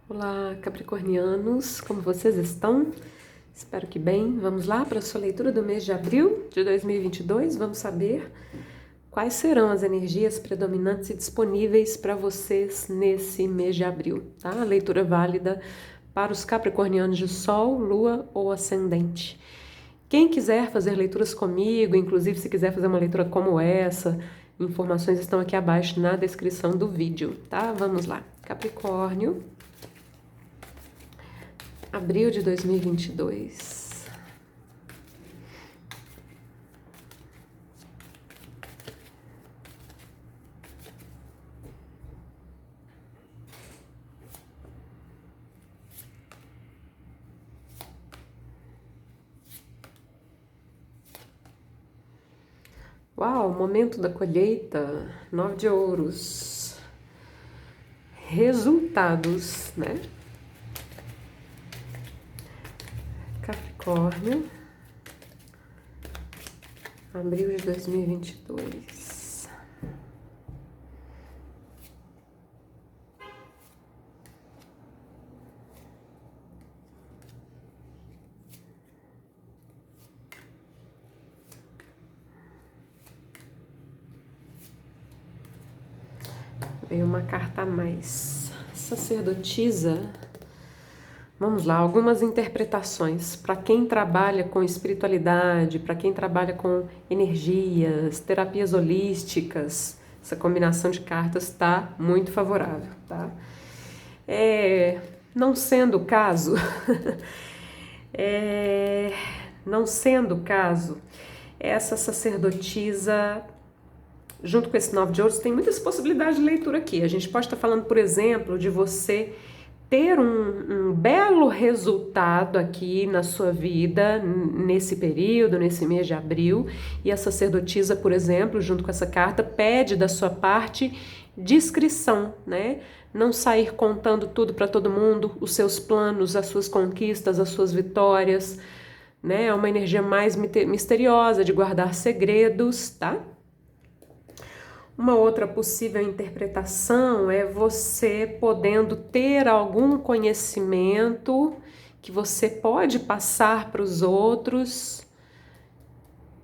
Olá, capricornianos, como vocês estão? Espero que bem. Vamos lá para a sua leitura do mês de abril de 2022. Vamos saber quais serão as energias predominantes e disponíveis para vocês nesse mês de abril, tá? A leitura válida para os capricornianos de Sol, Lua ou Ascendente. Quem quiser fazer leituras comigo, inclusive se quiser fazer uma leitura como essa, informações estão aqui abaixo na descrição do vídeo, tá? Vamos lá. Capricórnio, abril de 2022. Uau, momento da colheita, 9 de ouros. Resultados, né? Capricórnio, abril de 2022. Veio uma carta a mais. Sacerdotisa. Vamos lá, algumas interpretações. Para quem trabalha com espiritualidade, para quem trabalha com energias, terapias holísticas, essa combinação de cartas está muito favorável, tá? Não sendo o caso, não sendo o caso, essa sacerdotisa, junto com esse 9 de ouros, tem muitas possibilidades de leitura aqui. A gente pode estar falando, por exemplo, de você ter um belo resultado aqui na sua vida, nesse período, nesse mês de abril, e a sacerdotisa, por exemplo, junto com essa carta, pede da sua parte discrição, né? Não sair contando tudo para todo mundo, os seus planos, as suas conquistas, as suas vitórias, né? É uma energia mais misteriosa, de guardar segredos, tá? Uma outra possível interpretação é você podendo ter algum conhecimento que você pode passar para os outros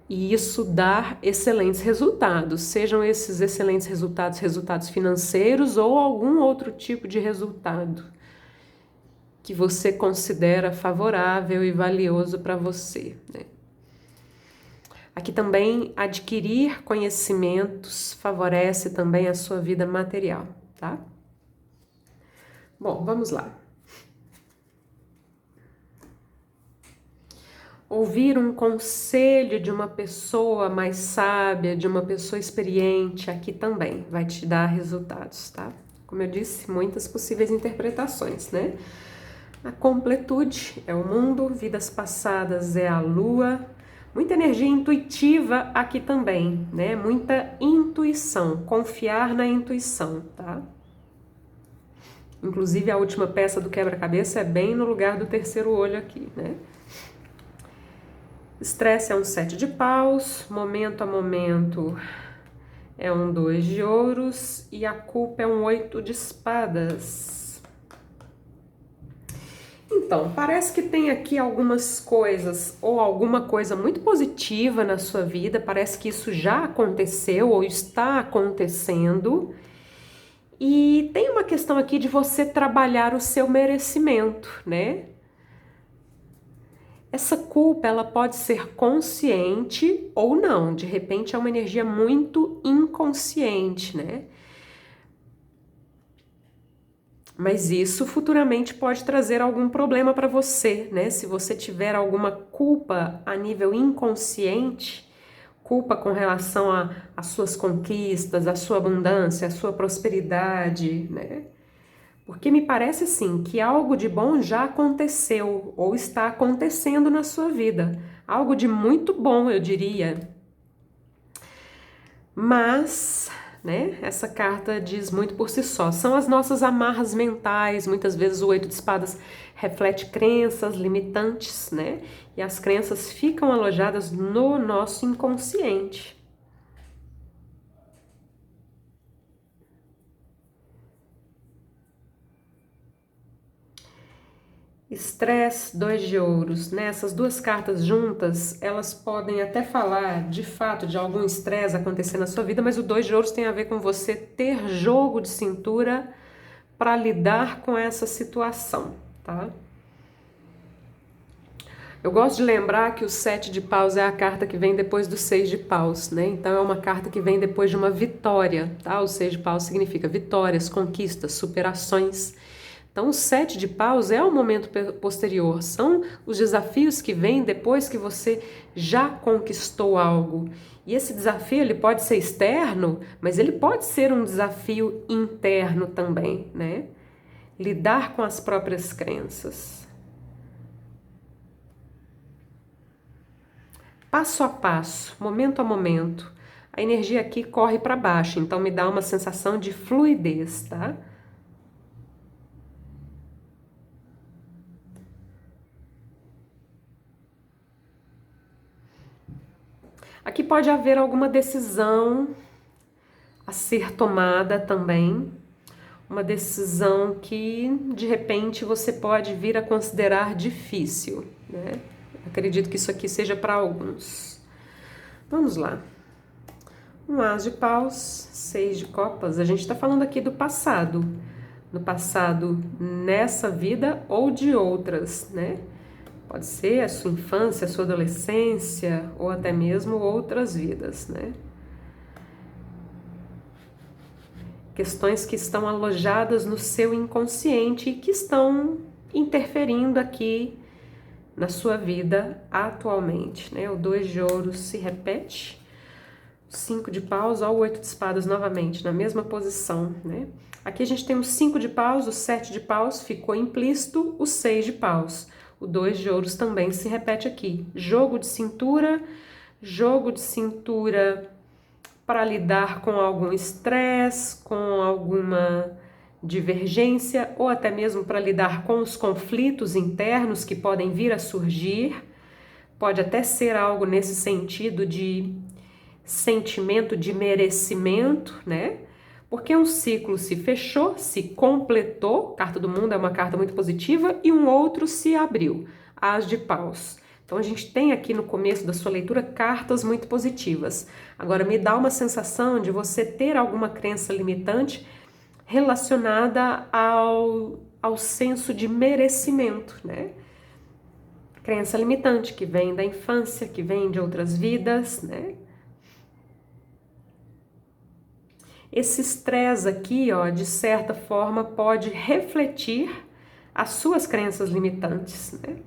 e isso dar excelentes resultados, sejam esses excelentes resultados, resultados financeiros ou algum outro tipo de resultado que você considera favorável e valioso para você, né? Aqui também adquirir conhecimentos favorece também a sua vida material, tá? Bom, vamos lá. Ouvir um conselho de uma pessoa mais sábia, de uma pessoa experiente, aqui também vai te dar resultados, tá? Como eu disse, muitas possíveis interpretações, né? A completude é o mundo, vidas passadas é a lua, muita energia intuitiva aqui também, né? Muita intuição, confiar na intuição, tá? Inclusive a última peça do quebra-cabeça é bem no lugar do terceiro olho aqui, né? Estresse é um 7 de paus, momento a momento é um 2 de ouros e a culpa é um 8 de espadas. Então, parece que tem aqui algumas coisas ou alguma coisa muito positiva na sua vida, parece que isso já aconteceu ou está acontecendo. E tem uma questão aqui de você trabalhar o seu merecimento, né? Essa culpa, ela pode ser consciente ou não, de repente é uma energia muito inconsciente, né? Mas isso futuramente pode trazer algum problema para você, né? Se você tiver alguma culpa a nível inconsciente, culpa com relação às suas conquistas, à sua abundância, à sua prosperidade, né? Porque me parece assim que algo de bom já aconteceu ou está acontecendo na sua vida. Algo de muito bom, eu diria. Mas, né, essa carta diz muito por si só. São as nossas amarras mentais. Muitas vezes o 8 de espadas reflete crenças limitantes, né? E as crenças ficam alojadas no nosso inconsciente. Estresse, 2 de ouros, né? Essas duas cartas juntas, elas podem até falar, de fato, de algum estresse acontecer na sua vida, mas o 2 de ouros tem a ver com você ter jogo de cintura para lidar com essa situação, tá? Eu gosto de lembrar que o 7 de paus é a carta que vem depois do 6 de paus, né? Então é uma carta que vem depois de uma vitória, tá? O 6 de paus significa vitórias, conquistas, superações. Então, o 7 de paus é o momento posterior, são os desafios que vêm depois que você já conquistou algo. E esse desafio ele pode ser externo, mas ele pode ser um desafio interno também, né? Lidar com as próprias crenças. Passo a passo, momento a momento. A energia aqui corre para baixo, então me dá uma sensação de fluidez, tá? Aqui pode haver alguma decisão a ser tomada também, uma decisão que de repente você pode vir a considerar difícil, né? Acredito que isso aqui seja para alguns. Vamos lá. Um as de paus, 6 de copas. A gente está falando aqui do passado. No passado nessa vida ou de outras, né? Pode ser a sua infância, a sua adolescência ou até mesmo outras vidas, né? Questões que estão alojadas no seu inconsciente e que estão interferindo aqui na sua vida atualmente, né? O 2 de ouros se repete, 5 de paus, ó, o 8 de espadas novamente, na mesma posição, né? Aqui a gente tem o 5 de paus, o 7 de paus, ficou implícito o 6 de paus. O 2 de ouros também se repete aqui. Jogo de cintura para lidar com algum estresse, com alguma divergência ou até mesmo para lidar com os conflitos internos que podem vir a surgir. Pode até ser algo nesse sentido de sentimento de merecimento, né? Porque um ciclo se fechou, se completou, carta do mundo é uma carta muito positiva, e um outro se abriu, as de paus. Então a gente tem aqui no começo da sua leitura cartas muito positivas. Agora me dá uma sensação de você ter alguma crença limitante relacionada ao senso de merecimento, né? Crença limitante que vem da infância, que vem de outras vidas, né? Esse estresse aqui, ó, de certa forma, pode refletir as suas crenças limitantes, né?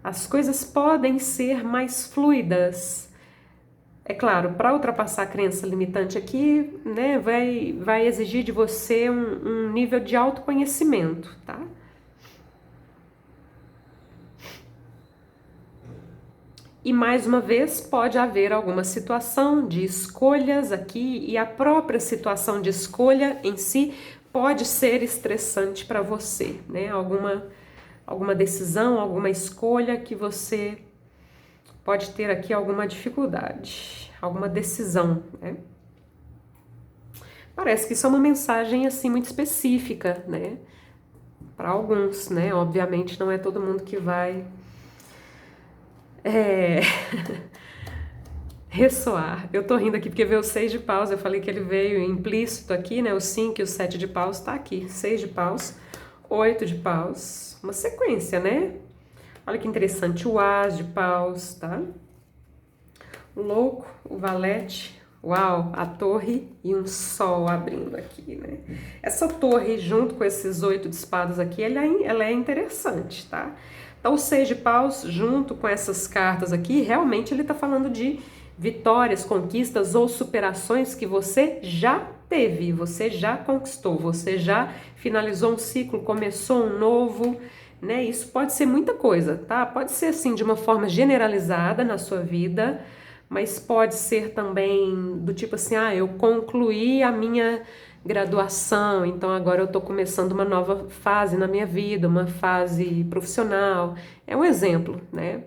As coisas podem ser mais fluidas. É claro, para ultrapassar a crença limitante aqui, né, vai exigir de você um nível de autoconhecimento, tá? E mais uma vez pode haver alguma situação de escolhas aqui e a própria situação de escolha em si pode ser estressante para você, né? Alguma decisão, alguma escolha que você pode ter aqui alguma dificuldade, alguma decisão, né? Parece que isso é uma mensagem assim muito específica, né? Para alguns, né? Obviamente não é todo mundo que vai ressoar. Eu tô rindo aqui porque veio o 6 de paus, eu falei que ele veio implícito aqui, né? O 5 e o 7 de paus tá aqui. 6 de paus, 8 de paus, uma sequência, né? Olha que interessante, o as de paus, tá? O louco, o valete, uau, a torre e um sol abrindo aqui, né? Essa torre junto com esses 8 de espadas aqui, ela é interessante, tá? Então, o 6 de paus, junto com essas cartas aqui, realmente ele tá falando de vitórias, conquistas ou superações que você já teve, você já conquistou, você já finalizou um ciclo, começou um novo, né? Isso pode ser muita coisa, tá? Pode ser assim de uma forma generalizada na sua vida, mas pode ser também do tipo assim, eu concluí a minha graduação, então agora eu tô começando uma nova fase na minha vida, uma fase profissional. É um exemplo, né?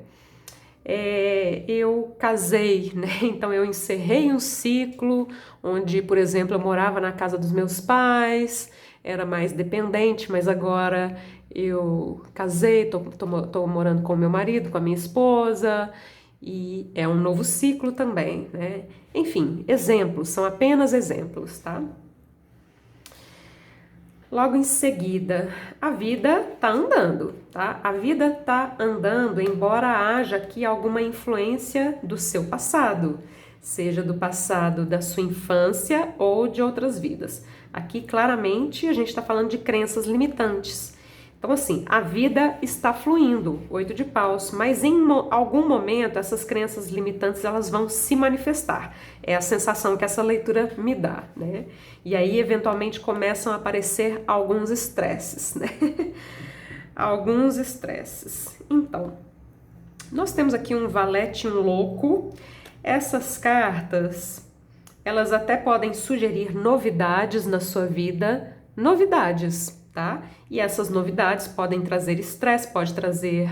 Eu casei, né? Então eu encerrei um ciclo onde, por exemplo, eu morava na casa dos meus pais, era mais dependente, mas agora eu casei, tô morando com o meu marido, com a minha esposa, e é um novo ciclo também, né? Enfim, exemplos, são apenas exemplos, tá? Logo em seguida, a vida tá andando, tá? A vida tá andando, embora haja aqui alguma influência do seu passado, seja do passado da sua infância ou de outras vidas. Aqui, claramente, a gente está falando de crenças limitantes. Então, assim, a vida está fluindo, 8 de paus, mas em algum momento essas crenças limitantes elas vão se manifestar. É a sensação que essa leitura me dá, né? E aí, eventualmente, começam a aparecer alguns estresses, né? Alguns estresses. Então, nós temos aqui um valete e um louco. Essas cartas, elas até podem sugerir novidades na sua vida, novidades, tá? E essas novidades podem trazer estresse, pode trazer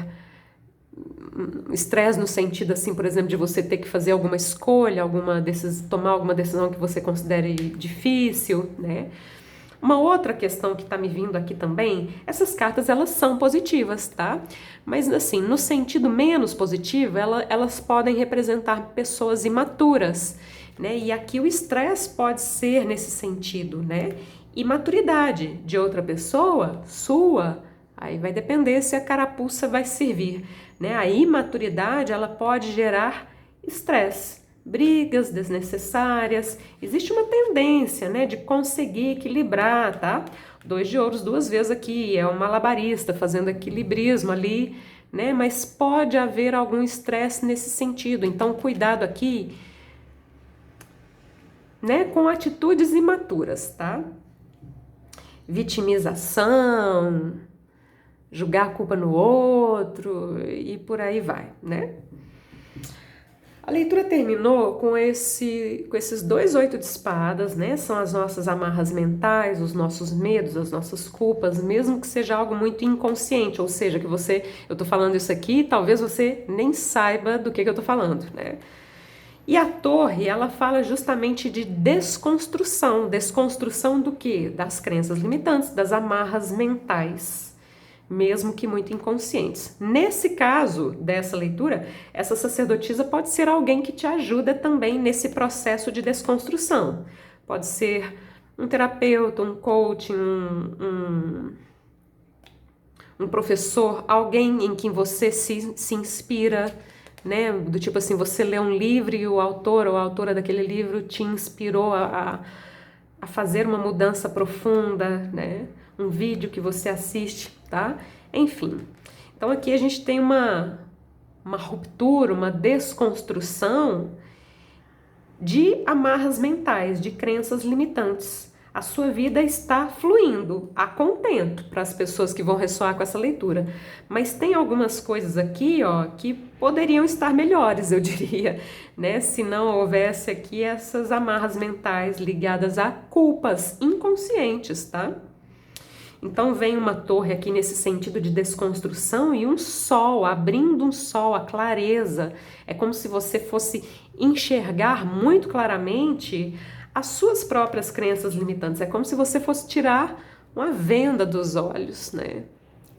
estresse no sentido assim, por exemplo, de você ter que fazer alguma escolha, tomar alguma decisão que você considere difícil, né? Uma outra questão que tá me vindo aqui também, essas cartas elas são positivas, tá? Mas assim, no sentido menos positivo, elas podem representar pessoas imaturas, né? E aqui o estresse pode ser nesse sentido, né? Imaturidade de outra pessoa, sua, aí vai depender se a carapuça vai servir, né? A imaturidade, ela pode gerar estresse, brigas desnecessárias. Existe uma tendência, né, de conseguir equilibrar, tá? 2 de ouros 2 vezes aqui, é um malabarista fazendo equilibrismo ali, né? Mas pode haver algum estresse nesse sentido. Então, cuidado aqui, né, com atitudes imaturas, tá? Vitimização, julgar a culpa no outro e por aí vai, né? A leitura terminou com esses 2 8 de espadas, né? São as nossas amarras mentais, os nossos medos, as nossas culpas, mesmo que seja algo muito inconsciente, ou seja, eu tô falando isso aqui, talvez você nem saiba do que eu tô falando, né? E a torre, ela fala justamente de desconstrução. Desconstrução do quê? Das crenças limitantes, das amarras mentais, mesmo que muito inconscientes. Nesse caso dessa leitura, essa sacerdotisa pode ser alguém que te ajuda também nesse processo de desconstrução. Pode ser um terapeuta, um coach, um professor, alguém em quem você se inspira, né? Do tipo assim, você lê um livro e o autor ou a autora daquele livro te inspirou a fazer uma mudança profunda, né? Um vídeo que você assiste, tá? Enfim. Então aqui a gente tem uma ruptura, uma desconstrução de amarras mentais, de crenças limitantes. A sua vida está fluindo a contento para as pessoas que vão ressoar com essa leitura. Mas tem algumas coisas aqui, ó, que poderiam estar melhores, eu diria, né? Se não houvesse aqui essas amarras mentais ligadas a culpas inconscientes, tá? Então vem uma torre aqui nesse sentido de desconstrução e um sol, abrindo um sol, a clareza. É como se você fosse enxergar muito claramente as suas próprias crenças limitantes. É como se você fosse tirar uma venda dos olhos, né?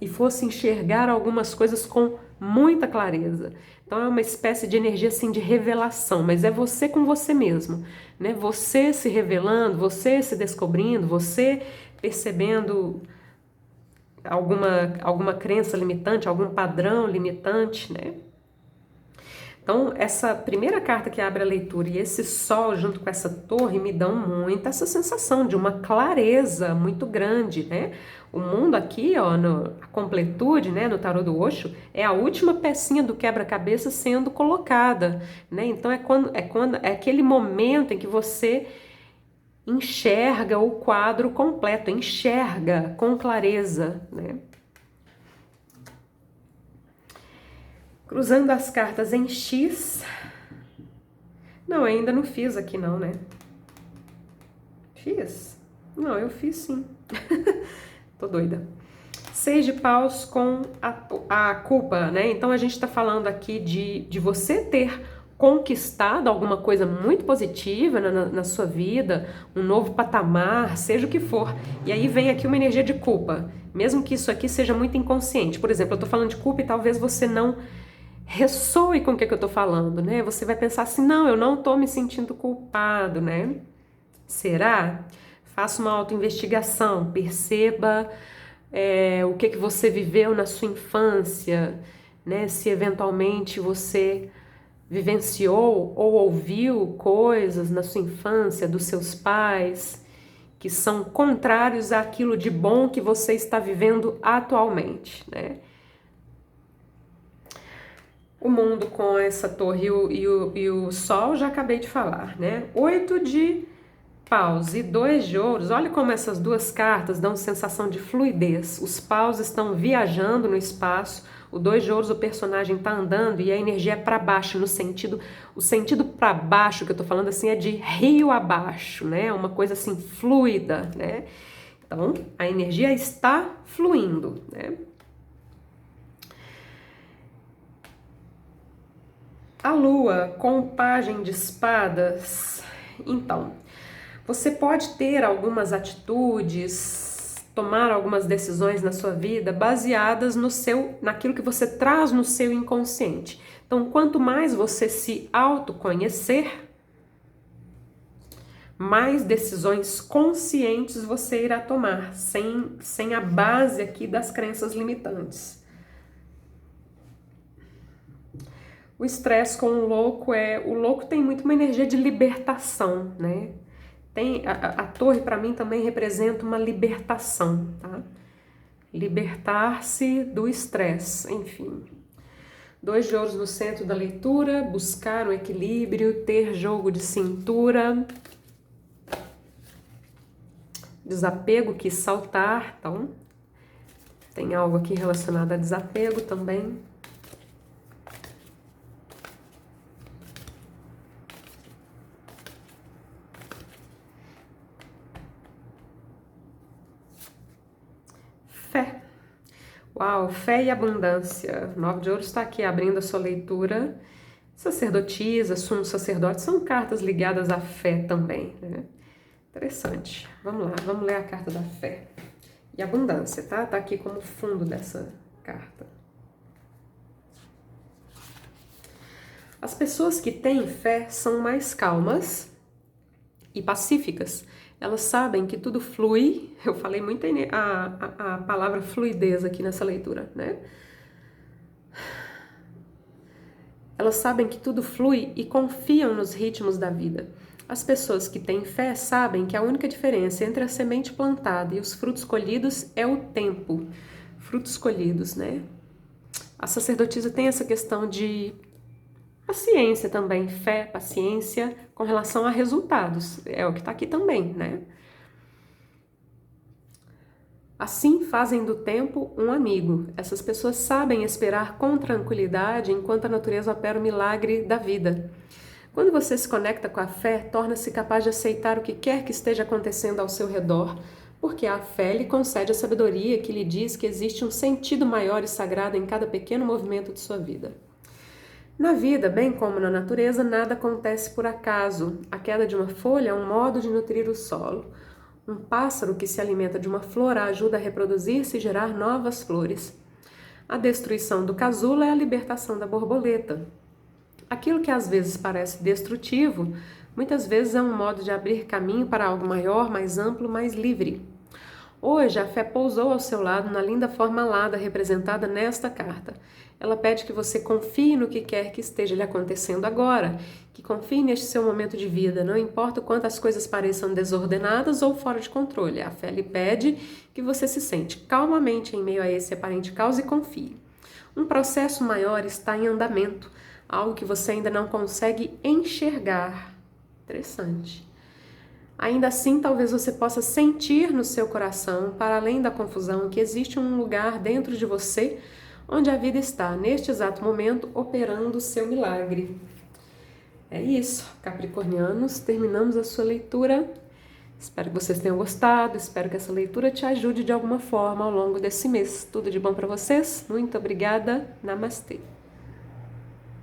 E fosse enxergar algumas coisas com muita clareza. Então é uma espécie de energia assim de revelação, mas é você com você mesmo, né? Você se revelando, você se descobrindo, você percebendo alguma crença limitante, algum padrão limitante, né? Então, essa primeira carta que abre a leitura e esse sol junto com essa torre me dão muito essa sensação de uma clareza muito grande, né? O mundo aqui, ó, a completude, né, no tarô do Osho, é a última pecinha do quebra-cabeça sendo colocada, né? Então é aquele momento em que você enxerga o quadro completo, enxerga com clareza, né? Cruzando as cartas em X. Não, ainda não fiz aqui não, né? Fiz? Não, eu fiz sim. Tô doida. 6 de paus com a culpa, né? Então a gente tá falando aqui de você ter conquistado alguma coisa muito positiva na sua vida, um novo patamar, seja o que for. E aí vem aqui uma energia de culpa, mesmo que isso aqui seja muito inconsciente. Por exemplo, eu tô falando de culpa e talvez você não ressoe com o que eu tô falando, né? Você vai pensar assim, não, eu não tô me sentindo culpado, né? Será? Faça uma autoinvestigação, perceba o que você viveu na sua infância, né? Se eventualmente você vivenciou ou ouviu coisas na sua infância dos seus pais que são contrários àquilo de bom que você está vivendo atualmente, né? O mundo com essa torre e o sol, já acabei de falar, né? 8 de paus e 2 de ouros, olha como essas duas cartas dão sensação de fluidez. Os paus estão viajando no espaço, o 2 de ouros, o personagem está andando e a energia é para baixo, no sentido, o sentido para baixo que eu tô falando assim é de rio abaixo, né? Uma coisa assim fluida, né? Então, a energia está fluindo, né? A lua com o pajem de espadas, então, você pode ter algumas atitudes, tomar algumas decisões na sua vida baseadas naquilo que você traz no seu inconsciente. Então, quanto mais você se autoconhecer, mais decisões conscientes você irá tomar, sem a base aqui das crenças limitantes. O estresse com o louco tem muito uma energia de libertação, né? A torre para mim também representa uma libertação, tá? Libertar-se do estresse, enfim. 2 de ouros no centro da leitura, buscar o equilíbrio, ter jogo de cintura, desapego, quis saltar, então tem algo aqui relacionado a desapego também. Fé. Uau, fé e abundância. 9 de ouros está aqui abrindo a sua leitura. Sacerdotisa, sumo sacerdote, são cartas ligadas à fé também, né? Interessante. Vamos lá, vamos ler a carta da fé. E abundância, tá? Tá aqui como fundo dessa carta. As pessoas que têm fé são mais calmas e pacíficas. Elas sabem que tudo flui. Eu falei muito a palavra fluidez aqui nessa leitura, né? Elas sabem que tudo flui e confiam nos ritmos da vida. As pessoas que têm fé sabem que a única diferença entre a semente plantada e os frutos colhidos é o tempo. Frutos colhidos, né? A sacerdotisa tem essa questão de paciência também, fé, paciência com relação a resultados. É o que está aqui também, né? Assim fazem do tempo um amigo. Essas pessoas sabem esperar com tranquilidade enquanto a natureza opera o milagre da vida. Quando você se conecta com a fé, torna-se capaz de aceitar o que quer que esteja acontecendo ao seu redor, porque a fé lhe concede a sabedoria que lhe diz que existe um sentido maior e sagrado em cada pequeno movimento de sua vida. Na vida, bem como na natureza, nada acontece por acaso. A queda de uma folha é um modo de nutrir o solo. Um pássaro que se alimenta de uma flor a ajuda a reproduzir-se e gerar novas flores. A destruição do casulo é a libertação da borboleta. Aquilo que às vezes parece destrutivo, muitas vezes é um modo de abrir caminho para algo maior, mais amplo, mais livre. Hoje, a fé pousou ao seu lado na linda forma alada representada nesta carta. Ela pede que você confie no que quer que esteja lhe acontecendo agora, que confie neste seu momento de vida, não importa o quanto as coisas pareçam desordenadas ou fora de controle. A fé lhe pede que você se sente calmamente em meio a esse aparente caos e confie. Um processo maior está em andamento, algo que você ainda não consegue enxergar. Interessante. Ainda assim, talvez você possa sentir no seu coração, para além da confusão, que existe um lugar dentro de você onde a vida está, neste exato momento, operando o seu milagre. É isso, capricornianos, terminamos a sua leitura. Espero que vocês tenham gostado, espero que essa leitura te ajude de alguma forma ao longo desse mês. Tudo de bom para vocês? Muito obrigada, namastê!